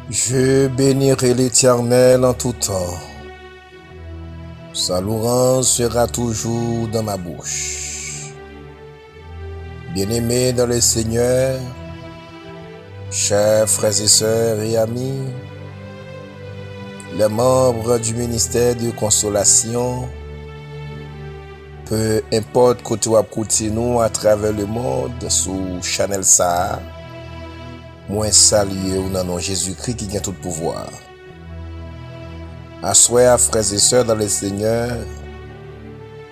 Je bénirai l'Éternel en tout temps. Sa louange sera toujours dans ma bouche. Bien-aimés dans le Seigneur, chers frères et sœurs et amis, les membres du ministère de consolation, peu importe côté ou côté nous à travers le monde sous Chanel ça, moi saluer au nom de Jésus-Christ qui a tout pouvoir. Assoyez, frères et sœurs dans le Seigneur,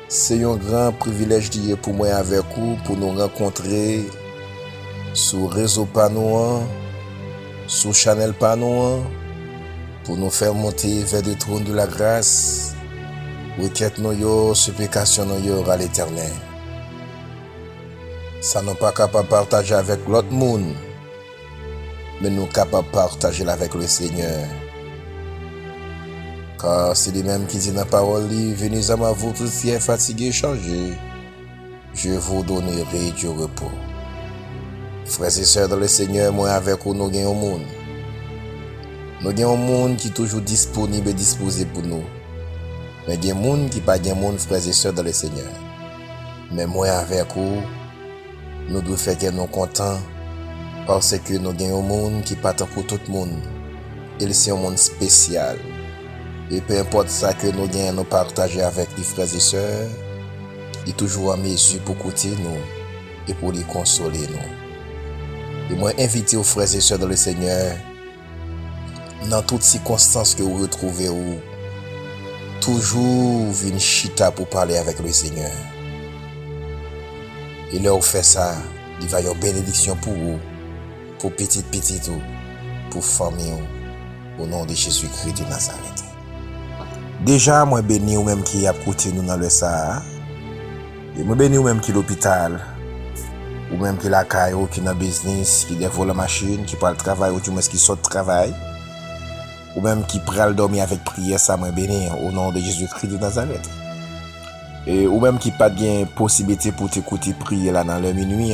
c'est un grand privilège d'y pour moi avec vous, pour nous rencontrer sur réseau Panoan, sur Chanel Panoan, pour nous faire monter vers le trône de la grâce, requête nous, supplication nous à l'Éternel. Ça n'est pas capable de partager avec l'autre monde, mais nous capables de partager avec le Seigneur. Car c'est lui-même qui dit dans la parole, venez à moi, vous tous qui êtes fatigués et chargés, je vous donnerai du repos. Frères et sœurs dans le Seigneur, moi avec vous, nous avons un monde. Nous avons un monde qui est toujours disponible et disposé pour nous. Mais il y a un monde qui n'est pas un monde, frères et sœurs dans le Seigneur. Mais moi avec vous, nous devons faire que nous contents parce que nous avons un monde qui n'est pas pour tout le monde. Il c'est un monde spécial. Et peu importe ça que nous gagnons nous partager avec les frères et sœurs, il est toujours à mesure pour écouter nous et pour les consoler nous. Et moi inviter aux frères et sœurs dans le Seigneur, dans toutes circonstances que vous retrouvez, toujours une chita pour parler avec le Seigneur. Et là où fait ça, il va y avoir une bénédiction pour vous, pour petit, pour famille, au nom de Jésus-Christ de Nazareth. Déjà, moi béni ou même qui a côté nous dans le Sahara. Et moi béni ou même qui l'hôpital. Ou même qui la caille ou qui dans business, qui dévole la machine, qui parle travail ou du moins qui sort de travail. Ou même qui pral dormir avec prière, ça moi béni au nom de Jésus-Christ de Nazareth. Et ou même qui pas de possibilité pour t'écouter prier là dans le minuit.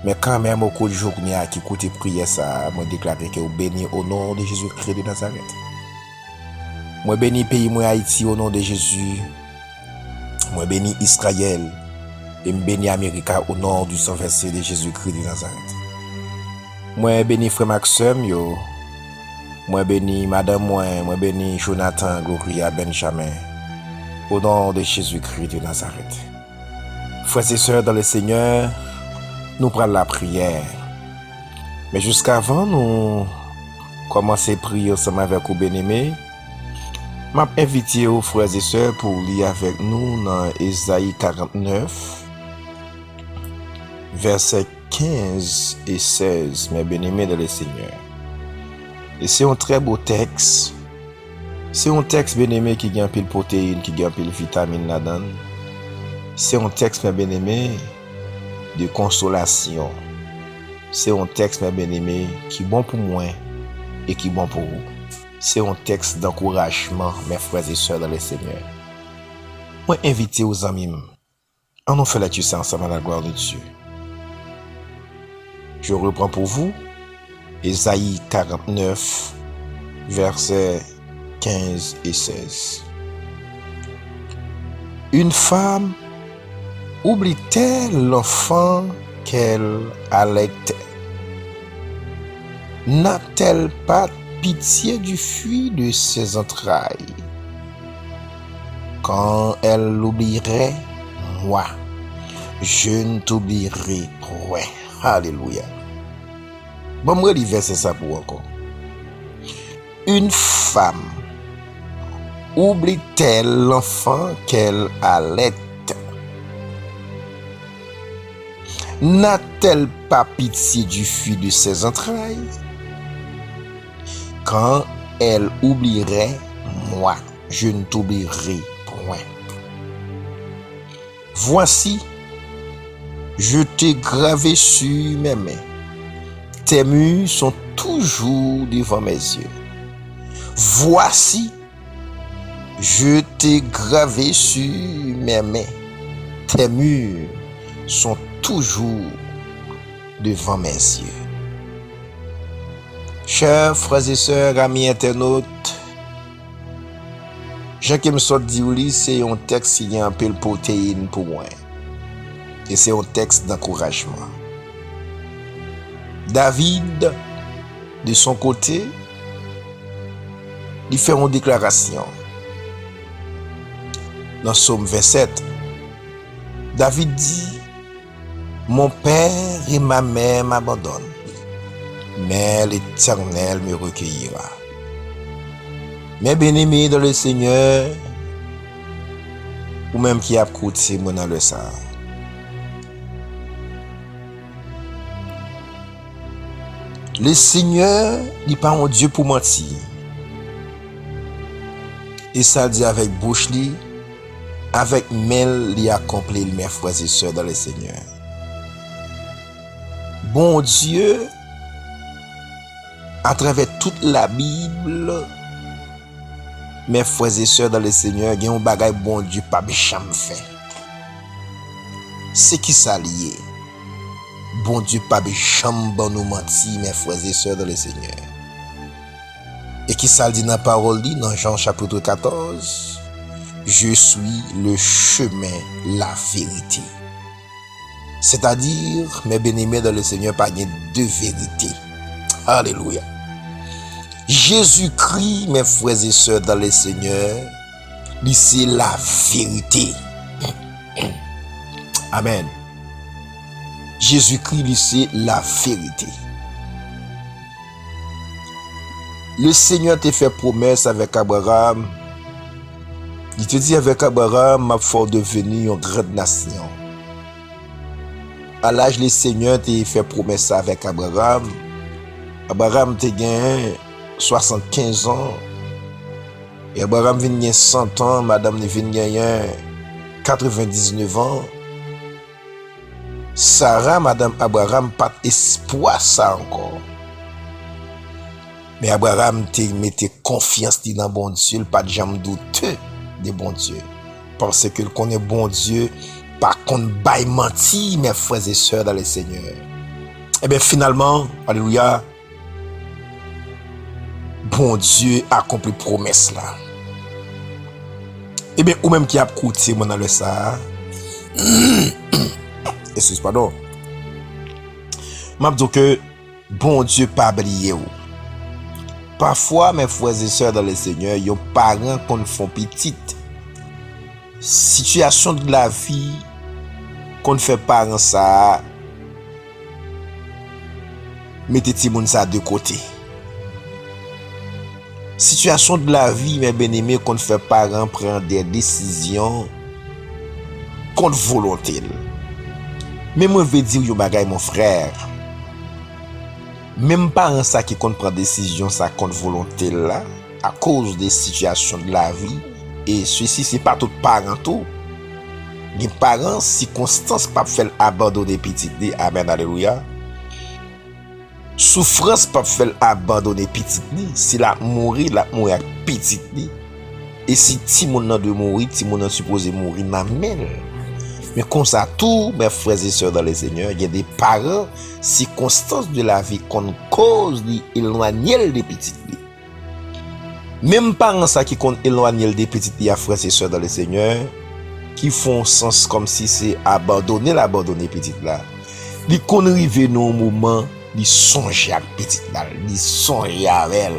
Mais quand même au cours du jour qui écoute prière ça, moi déclarer que vous béni au nom de Jésus-Christ de Nazareth. Moi bénis pays moi Haïti au nom de Jésus. Moi bénis Israël et me bénis Amérique au nom du sang versé de Jésus-Christ de Nazareth. Moi bénis frère Maxime yo. Moi bénis madame moi bénis Jonathan Gloria Benjamin au nom de Jésus-Christ de Nazareth. Frères et sœurs dans le Seigneur, nous prenons la prière. Mais jusqu'avant nous commencer à prier ensemble avec vous bien-aimés, m'a invité aux frères et sœurs pour lire avec nous dans Ésaïe 49, versets 15 et 16, mes bien-aimés dans le Seigneur. Et c'est un très beau texte. C'est un texte bien-aimé qui gagne pile protéines, qui gagne pile vitamines là-dedans. C'est un texte, mes bien-aimés, de consolation. C'est un texte, mes bien-aimés, qui est bon pour moi et qui est bon pour vous. C'est un texte d'encouragement, mes frères et sœurs dans le Seigneur. Moi, invité aux amis, on nous fait la tuer ensemble à la gloire de Dieu. Je reprends pour vous Ésaïe 49, versets 15 et 16. Une femme oublie-t-elle l'enfant qu'elle allaitait? N'a-t-elle pas pitié du fruit de ses entrailles? Quand elle l'oublierait, moi, je ne t'oublierai point. Alléluia. Bon, moi, le verset ça pour encore. Une femme oublie-t-elle l'enfant qu'elle allait? N'a-t-elle pas pitié du fruit de ses entrailles? Quand elle oublierait, moi, je ne t'oublierai point. Voici, je t'ai gravé sur mes mains. Tes murs sont toujours devant mes yeux. Voici, je t'ai gravé sur mes mains. Tes murs sont toujours devant mes yeux. Chers frères et sœurs, amis internautes, Jean qui me sort dit c'est un texte qui a un peu de protéine pour moi. Et c'est un texte d'encouragement. David, de son côté, il fait une déclaration. Dans Psaume 27, David dit, mon père et ma mère m'abandonnent, mais l'Éternel me recueillera. Mes bien-aimés dans le Seigneur, ou même qui a écouté moi dans le sang. Le Seigneur n'est pas un Dieu pour mentir. Et ça dit avec bouche li, avec main li accompli mes frères et sœurs dans le Seigneur. Bon Dieu, à travers toute la Bible, mes frères et sœurs dans le Seigneur, il y a un bagay bon Dieu pas jamais fait. C'est qui ça lié? Bon Dieu pas jamais bon nous mentir, mes frères et sœurs dans le Seigneur. Et qui ça dit dans la parole dit dans Jean chapitre 14, je suis le chemin, la vérité. C'est-à-dire, mes bien-aimés dans le Seigneur, pas deux vérités. Alléluia. Jésus-Christ, mes frères et sœurs dans le Seigneur, c'est la vérité. Amen. Jésus-Christ, c'est la vérité. Le Seigneur t'a fait promesse avec Abraham. Il te dit avec Abraham, m'a fait devenir une grande nation. À l'âge, le Seigneur t'a fait promesse avec Abraham. Abraham t'a gagné 75 ans. Et Abraham vient gagner 100 ans. Madame vient gagner 99 ans. Sarah, Madame Abraham, pas espoir ça encore. Mais Abraham te mettait confiance dans bon Dieu, pas de jamais douteux de bon Dieu. Parce que connaît bon Dieu, pas qu'on baille menti, mes frères et sœurs dans le Seigneur. Et bien finalement, alléluia, bon Dieu a accompli promesse là. Et bien, ou même qui a écouté mon dans le ça. Excuse pardon. M'a dit que bon Dieu pas oublié. Parfois, mes frères et sœurs dans le Seigneur, yon parents qu'on font petite. Situation de la vie qu'on fait parents ça, mettez ti moun ça de côté. Situation de la vie, mes bien-aimés, qu'on fait parents prendre des décisions contre volonté. Mais moi, je veux dire, yon bagay, mon frère. Même parents ça qui compte prendre décision ça contre volonté là, à cause des situations de la vie. Et ceci, c'est pas tout parent tout. Les parents, circonstances, pas faire abandonner petit. Amen, alléluia. Souffrance, pas faire abandonner petit. Si la mourir petit. Et si ti moun nan de mourir, ti moun nan supposé mourir nan mel. Mais comme ça, tous mes frères et sœurs dans le Seigneur, il y a des parents, circonstances de la vie qu'on cause d'éloigner des petites. Même parents ça qui compte éloigner des petites filles à frères et sœurs dans le Seigneur, qui font sens comme si c'est abandonner petite là. Ils qu'on arrive dans un moment, ils songent à petite là, ils songent à elle.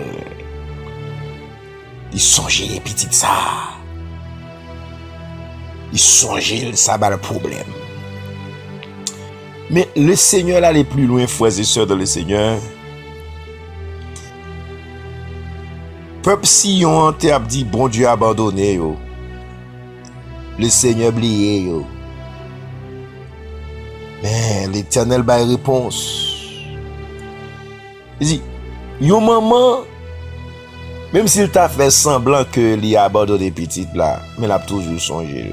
Ils songent à petite ça. Ils songent, ça va le problème. Mais le Seigneur là, les plus loin, frères et sœurs dans le Seigneur, peuple Sion t'a dit bon Dieu abandonné yo. Le Seigneur oublié yo. Mais l'Éternel ba réponse. Il dit, yo maman, même s'il t'a fait semblant que il a abandonné petite là, mais il a toujours songé.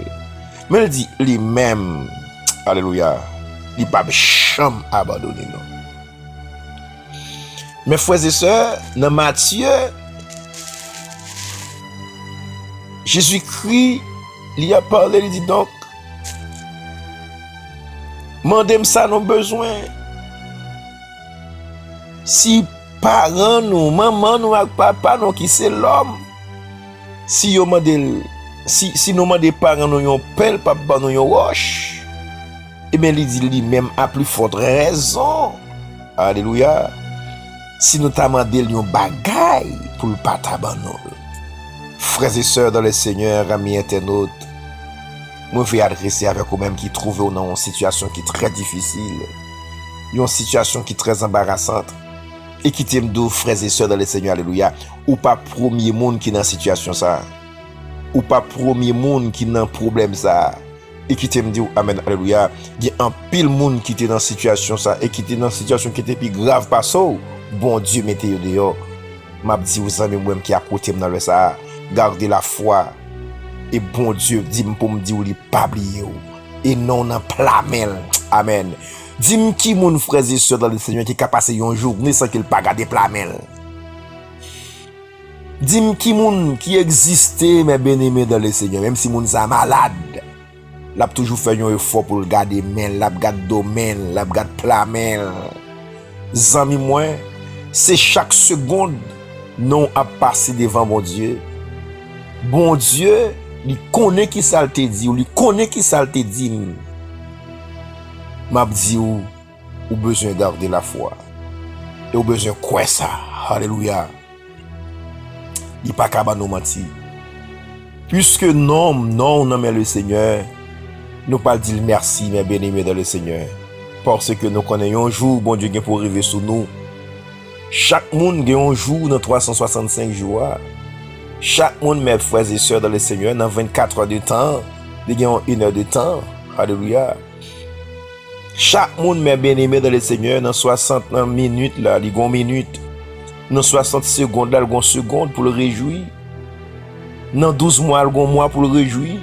Mais il dit lui-même, alléluia, il n'a pas jamais abandonné non. Mes frères et sœurs, dans Matthieu, Jésus-Christ, il a parlé, il dit donc, mandez-moi ça, nos besoins. Si parents nous, maman nous ak papa nous qui c'est l'homme. Si yo mandel si nous mandé parents nous yon pelle papa nous yon roche. Et bien il dit lui-même à plus forte raison. Alléluia. Si nous t'a mandé yon bagay pour le pas tabanon. Frères et sœurs dans le Seigneur, amis internautes, moi je vais adresser avec vous-même qui trouvent dans une situation qui est très difficile, une situation qui est très embarrassante, et qui t'aime d'où, frères et sœurs dans le Seigneur, alléluia, ou pas premier monde qui est dans cette situation ça, ou pas premier monde qui est dans problème ça, et qui t'aime dit, amen, alléluia, il y a un pile monde qui était dans cette situation ça, et qui était dans une situation qui était plus grave par ça, bon Dieu mettez yo dehors, m'a dit aux amis moi qui a côté dans le ça, gardez la foi. Et bon Dieu, dis-moi pour me dire ou li pas oublier et non en plamel. Amen. Dis-moi qui mon frères et sœurs dans le Seigneur qui a passé une journée sans qu'il pas garder plamel. Dis-moi qui mon qui existait mes bien-aimés dans le Seigneur même si mon sa malade. L'a toujours fait un effort pour le garder mel, l'a garder domaine, l'a garder plamel. Zami moi, c'est chaque seconde non à passer devant mon Dieu. Bon Dieu, il connaît qui ça te dit, ou il connaît qui ça te dit. M'a dit ou besoin garder la foi. Et ou besoin quoi ça. Alléluia. Il pas capable nous mentir. Puisque non mais le Seigneur, nous pas dire merci mes bien-aimés dans le Seigneur. Parce que nous connaissons un jour bon Dieu qui pour arriver sur nous. Chaque monde a un jour dans 365 jours. Chaque monde, mes frères et sœurs dans le Seigneur, dans 24 heures de temps, ils ont 1 heure de temps. Alléluia. Chaque monde, mes bien-aimés dans le Seigneur, dans 60 minutes, là, ils ont 1 minute. Dans 60 secondes, là, ils ont 1 seconde pour le réjouir. Dans 12 mois, ils ont 1 mois pour le réjouir.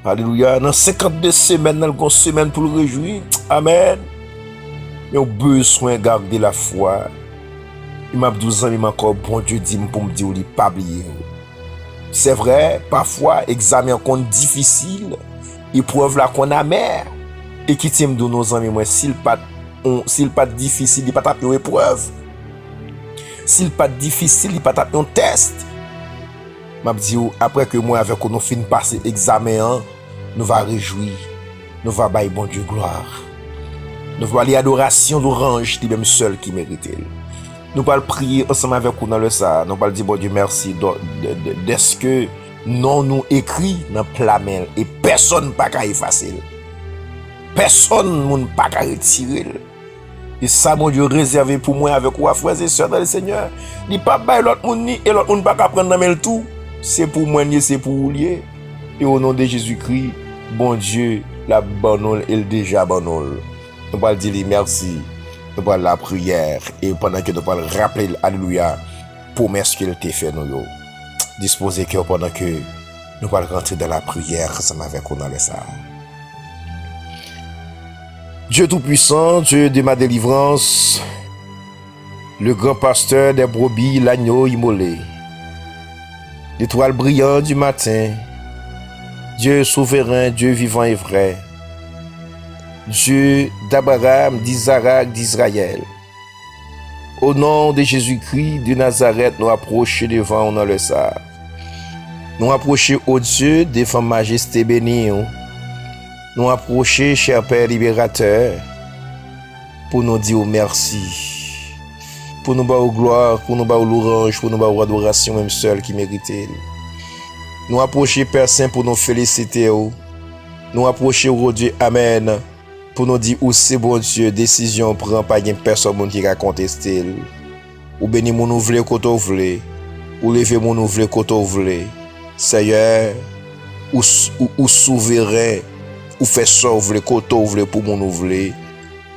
Alléluia. Dans 52 semaines, ils ont 1 semaine pour le réjouir. Amen. Ils ont besoin de garder la foi. Il m'a 12 ans, il m'a encore bon Dieu dit pour me dire qu'il pas oublié. C'est vrai, parfois, examen compte difficile, épreuve là qu'on a mère, et qui t'aime de nos amis, moi, s'il pas difficile, il pas taper une épreuve. S'il pas difficile, il pas taper un test. M'a dit après que moi avec nous fin passer examen, nous va réjouir, nous va bailler bon Dieu gloire. Nous va aller adoration l'orange, qui même seul qui mérite. Nous allons prier ensemble avec vous dans le ça. Nous allons dire bon Dieu merci de ce que non nous écrit dans plamel et personne pas qu'à effacer. Personne ne pas qu'à retirer. Et ça mon Dieu réservé pour moi avec vous frères et sœurs dans le Seigneur. Il pas bail l'autre monde ni et l'autre monde pas qu'à prendre dans le tout. C'est pour moi ni c'est pour vous lier. Et au nom de Jésus-Christ, bon Dieu, la bonne est déjà bonne. Nous allons dire merci. Nous parlons la prière et pendant que nous parlons rappeler alléluia promesse qu'il t'a fait nous disposer que pendant que nous parlons rentrer dans la prière ensemble avec nous dans le ça. Dieu tout-puissant, Dieu de ma délivrance, le grand pasteur des brebis, l'agneau immolé, l'étoile brillante du matin, Dieu souverain, Dieu vivant et vrai, Dieu d'Abraham, d'Isaac, d'Israël. Au nom de Jésus-Christ de Nazareth, nous approchons devant dans le ça. Nous approchons au Dieu devant majesté bénie. Nous approchons, cher Père libérateur, pour nous dire merci. Pour nous battre gloire, pour nous battre l'orange, pour nous battre adoration, même seul qui mérite. Nous approchons, Père Saint, pour nous féliciter. Nous approchons au Dieu, Amen. Pour nous dire où c'est bon Dieu, décision prend pas de personne qui a contesté. Ou béni mon ouvre quand on veut, ou lever mon ouvre quand on veut. Seigneur, ou souverain, ou fait sauver quand on veut pour mon ouvre,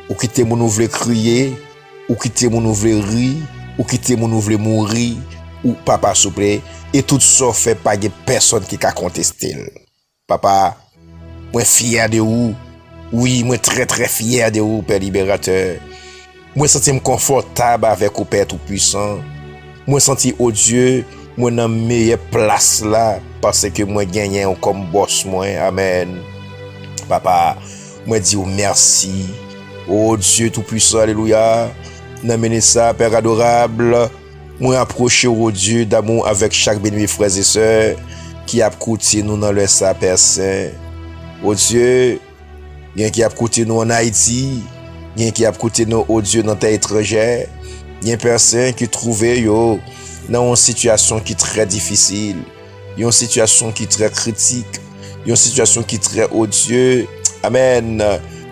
ou quitter mon ouvre crier, ou quitter mon ouvre rire, ou quitter mon ouvre mourir, ou papa s'il vous plaît, et tout ça fait pas de personne qui a contesté. Papa, moi fier de vous. Oui, moi très très fier de vous, Père libérateur. Moi sens confortable avec vous, Père tout-puissant. Moi sens oh Dieu, moi dans meilleure place là parce que moi gagné comme boss moi. Amen. Papa, moi dis merci. Oh Dieu tout-puissant, alléluia. Dans mener ça, Père adorable, moi approcher au Dieu d'amour avec chaque béni frères et sœurs qui a coûté nous dans le ça, Père Saint. Oh Dieu, il y a qui a coûté nous en Haïti, il y a qui a coûté nous, oh Dieu, dans terre étrangère. Il y a un personne qui trouvait yo dans une situation qui est très difficile, une situation qui est très critique, une situation qui est très, oh Dieu, amen,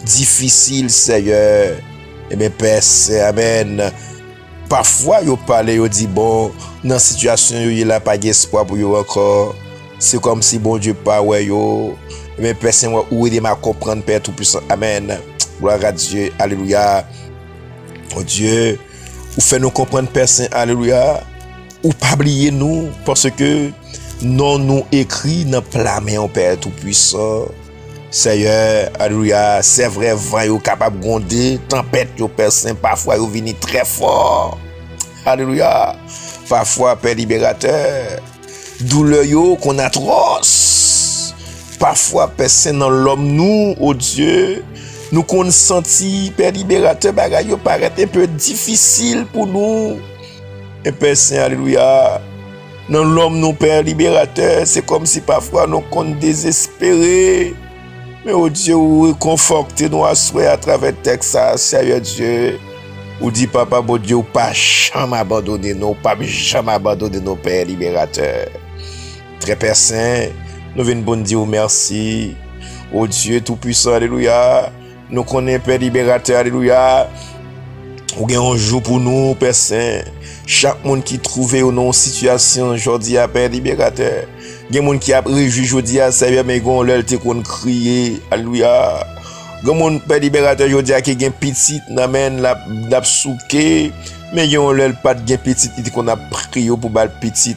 difficile, Seigneur. Et bien, Père Saint, amen. Parfois, yo parle, yo dit, bon, dans cette situation, il n'y a pas d'espoir pour yo encore. C'est comme si, bon Dieu, pas, ouais, yo. Et bien, Père Saint, où est-ce à comprendre, Père Tout-Puissant, amen. Gloire à Dieu, alléluia. Oh Dieu, ou fait nous comprendre, Père Saint, alléluia. Ou pas oublier nous, parce que non nous écrit dans la main, Père Tout-Puissant. Seigneur, alléluia, c'est vrai, vent yo capable de gronder, tempête yo Père Saint, parfois yo vini très fort. Alléluia. Parfois, Père libérateur, douleur yo qu'on atroce. Parfois, Père Saint, dans l'homme nous, oh Dieu, nous qu'on senti, Père libérateur, bagay yo paraît un peu difficile pour nous. Et Père Saint, alléluia. Dans l'homme nous, Père libérateur, c'est comme si parfois nous qu'on désespéré. Mais oh Dieu, vous confortez nous à souhait à travers le texte, Seigneur Dieu. Vous dit, Papa, bon Dieu, pas jamais abandonner nous, pas jamais abandonner nos Père libérateur. Très Père Saint, nous venons bon dire merci. Oh Dieu Tout-Puissant, alléluia. Nous connaissons Père libérateur, alléluia. Ou gen un jour pour nous, Père Saint. Chaque monde qui trouve une situation aujourd'hui à Père libérateur. Gen moun qui a réjoui jodi a Seigneur mais gon lèl te kon crier alléluia. Gen moun Père libérateur jodi a qui gen petit nan men la souke mais yon lèl pas gen petit qui qu'on a prié pour bal petit.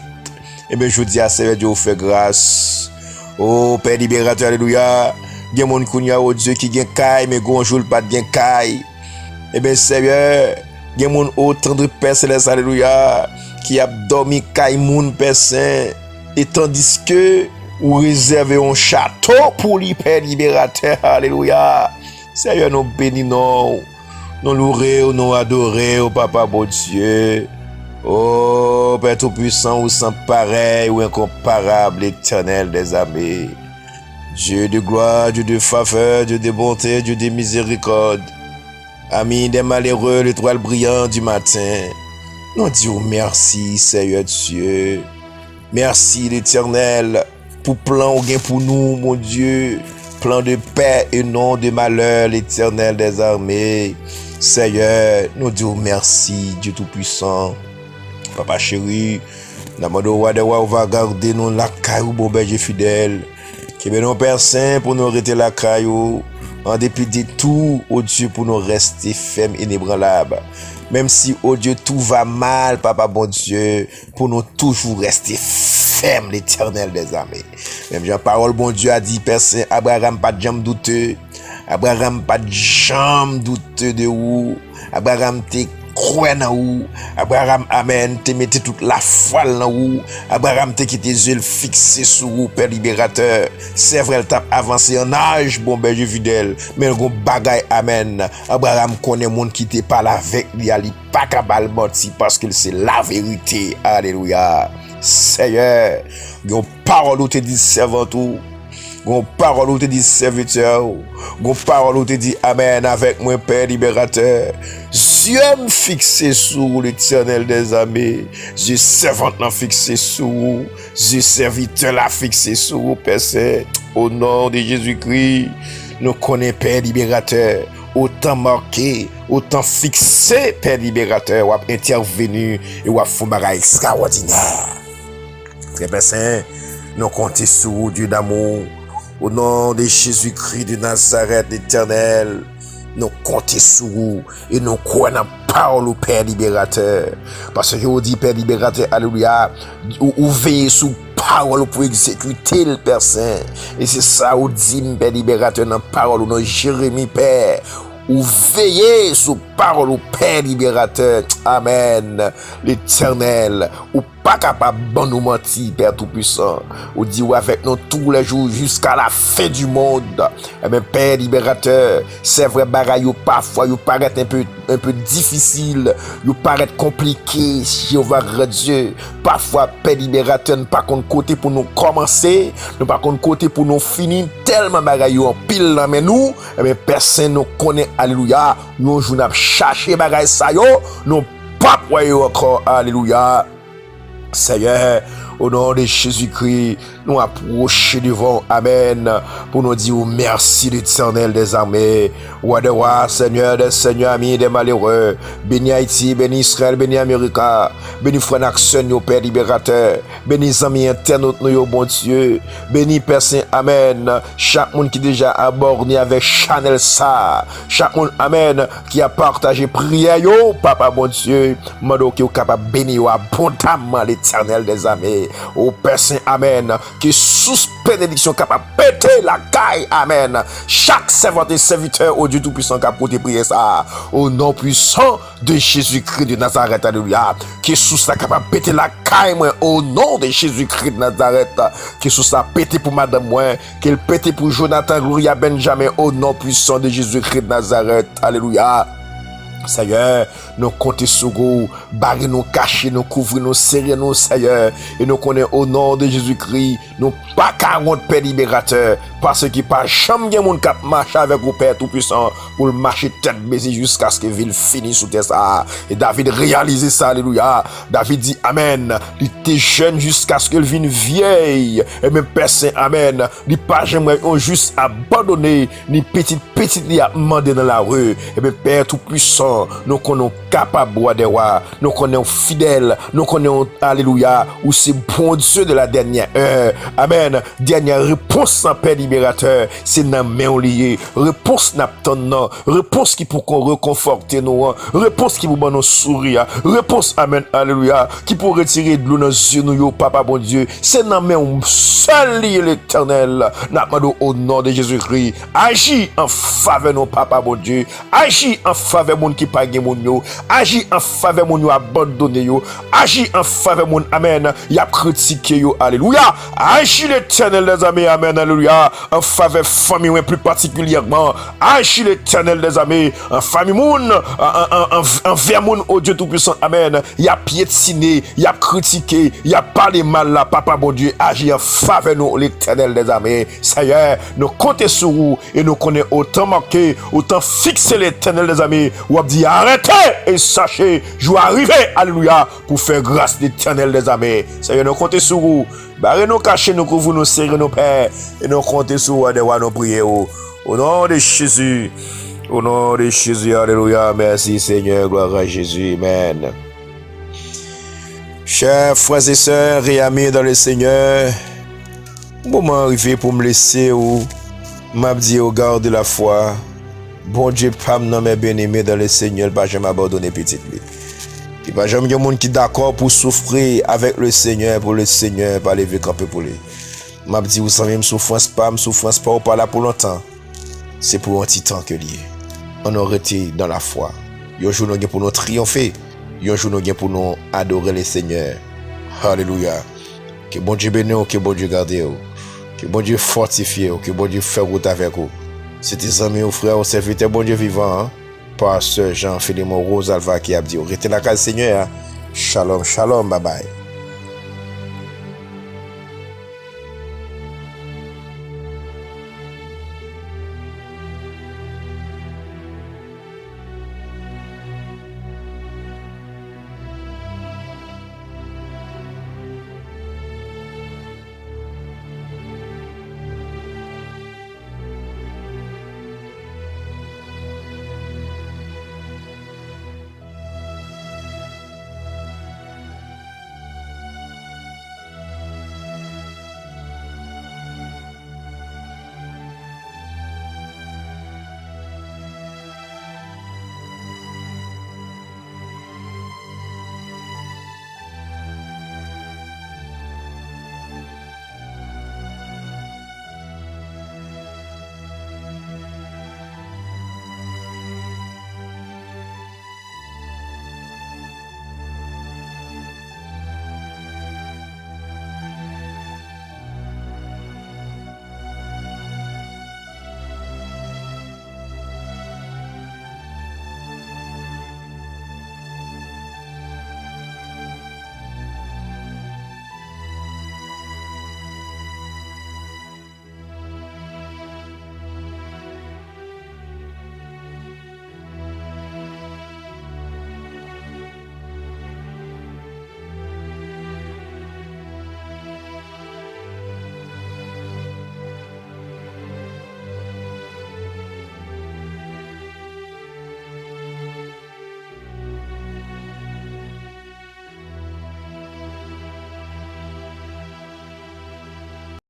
Et ben jodi a Seigneur Dieu fait grâce. Oh Père libérateur alléluia. Gen moun kounya oh Dieu qui gen kay mais gon jour pas gen kay. Et ben Seigneur, gen moun autant de Père céleste alléluia qui a dormi kay moun Père Saint. Et tandis que vous réservez un château pour lui, Père libérateur, alléluia. Seigneur, nous bénissons, nous louons, nous adorons, Papa bon Dieu. Oh, Père Tout-Puissant, ou sans pareil, ou incomparable, éternel des armées. Dieu de gloire, Dieu de faveur, Dieu de bonté, Dieu de miséricorde. Ami des malheureux, l'étoile brillante du matin. Nous disons merci, Seigneur Dieu. Merci l'Éternel pour plan ou gain pour nous, mon Dieu. Plan de paix et non de malheur, l'Éternel des armées. Seigneur, nous disons merci, Dieu Tout-Puissant. Papa chéri, nous on va garder nous la caillou, bon berger fidèle. Qui est nos Père Saint pour nous arrêter la caillou. En dépit de tout, oh Dieu, pour nous rester fermes et inébranlables. Même si, oh Dieu, tout va mal, Papa bon Dieu, pour nous toujours rester fermes, l'Éternel des armées. Même Jean parole, bon Dieu a dit, Père Saint, Abraham pas de jambe douteux. Abraham pas de jambe douteux de où. Abraham te croit dans où. Abraham, amen, te mette toute la foi dans où. Abraham te qui tes yeux fixés sur où, Père libérateur. C'est vrai, elle t'a avancé en âge, bon berger fidèle. Mais le bagay, amen. Abraham connaît monde qui te parle avec lui, il pas capable de mentir parce que c'est la vérité. Alléluia. Seigneur, une parole où te dit servant tout. Gon parole où te dit serviteur, gon parole où te dit amen avec moi Père libérateur. Dieu me fixé sur l'Éternel des armées. Dieu servante l'a fixé sur vous. Dieu serviteur l'a fixé sur vous, Père Saint. Au nom de Jésus-Christ, nous connaissons Père libérateur. Autant marqué, autant fixé, Père libérateur, ou a intervenu et ou a fait un bagage extraordinaire. Très Père Saint, nous comptons sur vous, Dieu d'amour. Au nom de Jésus-Christ de Nazareth, l'Éternel, nous comptons sur vous et nous croyons en parole au Père libérateur. Parce que vous dit Père libérateur, alléluia, ou veillez sous parole pour exécuter le Père Saint. Et c'est ça, vous dit Père libérateur, dans parole, dans Jérémie, Père. ou veiller sur parole au Père libérateur. Amen. L'Éternel, ou pas capable de nous mentir, Père Tout-Puissant. Ou dit avec nous tous les jours jusqu'à la fin du monde. Mais Père libérateur, c'est vrai, bagaille parfois, il paraît un peu difficile, il paraît compliqué, Jéhovah Dieu. Parfois, Père libérateur, nous pas contre côté pour nous commencer, nous pas contre côté pour nous finir, tellement bagaille en pile dans mais nous, mais personne nous connaît, alléluia. Nous, nous chercher bagaille ça yo, nous pas voyons encore, alléluia. Seigneur, au nom de Jésus-Christ, nous approchons devant, amen, pour nous dire merci l'Éternel des armées. Roi de roi, Seigneur des seigneurs, amis des malheureux. Bénis Haïti, bénis Israël, bénis Amérique, bénis Frère Naxon, au Père libérateur. Bénis amis internautes, nous, bon Dieu. Bénis Père Saint, amen. Chaque monde qui déjà abordé avec Chanel ça. Chaque monde, amen, qui a partagé prière, yo, Papa, bon Dieu. Mando qui est capable de bénir abondamment l'Éternel des armées. Au Père Saint, amen, qui sous bénédiction capable de péter la caille, amen. Chaque servante et serviteur au Dieu Tout-Puissant qui a porté prier ça, au nom puissant de Jésus-Christ de Nazareth, alléluia. Qui sous ça capable de péter la caille, moi, au nom de Jésus-Christ de Nazareth. Qui sous ça péter pour madame, moi, qu'il péter pour Jonathan, Gloria, Benjamin, au nom puissant de Jésus-Christ de Nazareth, alléluia. Seigneur, nous comptons sur vous, barrer nous, cacher nous, couvrir nous, serrer nous, Seigneur, et nous connaissons au nom de Jésus-Christ, nous pas 40 Père libérateur, parce qu'il pas jamais de monde qui marche avec vous, Père Tout-Puissant, pour marcher tête baissée jusqu'à ce que ville finisse sous terre ça. Et David réalise ça, alléluia. David dit amen. Il était jeune jusqu'à ce qu'il vienne vieille. Et même Père Saint, amen. Il pas jamais juste abandonné, ni petite, il a demandé dans la rue. Et même Père Tout-Puissant, nous connaissons capable de roi, nous connaissons fidèles, nous connaissons, alléluia, ou c'est bon Dieu de la dernière heure. Amen. Dernière réponse en Père libérateur, c'est dans main lié. Réponse n'a pas non. Réponse qui pour qu'on reconforte nous. Réponse qui pour nous sourire. Réponse, amen, alléluia, qui pour retirer de l'eau dans les yeux nous, Papa bon Dieu. C'est dans main seul lié l'Éternel. N'a pas au nom de Jésus-Christ. Agis en faveur de nos Papa bon Dieu. Agis en faveur de monde qui pas mon yo. Agis en faveur de mon abandonné yo. Agis en faveur de mon amen. Y a critiqué yo. Alléluia. Agis l'Éternel des amis. Amen. Alléluia. En faveur famille plus particulièrement. Agis l'Éternel des amis. En famille moun. Envers moun au Dieu Tout-Puissant. Amen. Y a piétiné. Y a critiqué. Y a parlé mal là. Papa bon Dieu. Agis en faveur nous l'Éternel des amis. Seigneur, nous comptons sur vous. Et nous connaissons autant marqué. Autant fixer l'Éternel des amis. Ou dit arrêtez et sachez. Je vais arriver. Alléluia. Pour faire grâce l'Éternel des amis. Seigneur, nous comptons sur vous. Barrez nous cacher, nous couvrons, nous serrer nos pères. Et nous comptons sur vous, nous prier. Au nom de Jésus. Au nom de Jésus. Alléluia. Merci Seigneur. Gloire à Jésus. Amen. Chers frères et sœurs et amis dans le Seigneur, moment arrivé pour me laisser ou m'a dit au garde de la foi. Bon Dieu, pas me nommer bien-aimé dans le Seigneur, pas jamais abandonner petite vie. Il n'y a jamais de monde qui est d'accord pour souffrir avec le Seigneur, pour le Seigneur, pas lever camper pour lui. M'a dit, vous savez, souffrance pas ou pas là pour longtemps. C'est pour un petit temps que lié. On aurait été dans la foi. Il y a un jour pour nous triompher. Il y a un jour pour nous adorer le Seigneur. Alléluia. Que bon Dieu bénisse, que bon Dieu garde, que bon Dieu fortifie, que bon Dieu fait route avec vous. C'est tes amis ou frères ou serviteurs, bon Dieu vivant, hein? Pasteur Jean-Philémon Rosalva qui a dit, restez la case Seigneur. Shalom, shalom, bye bye.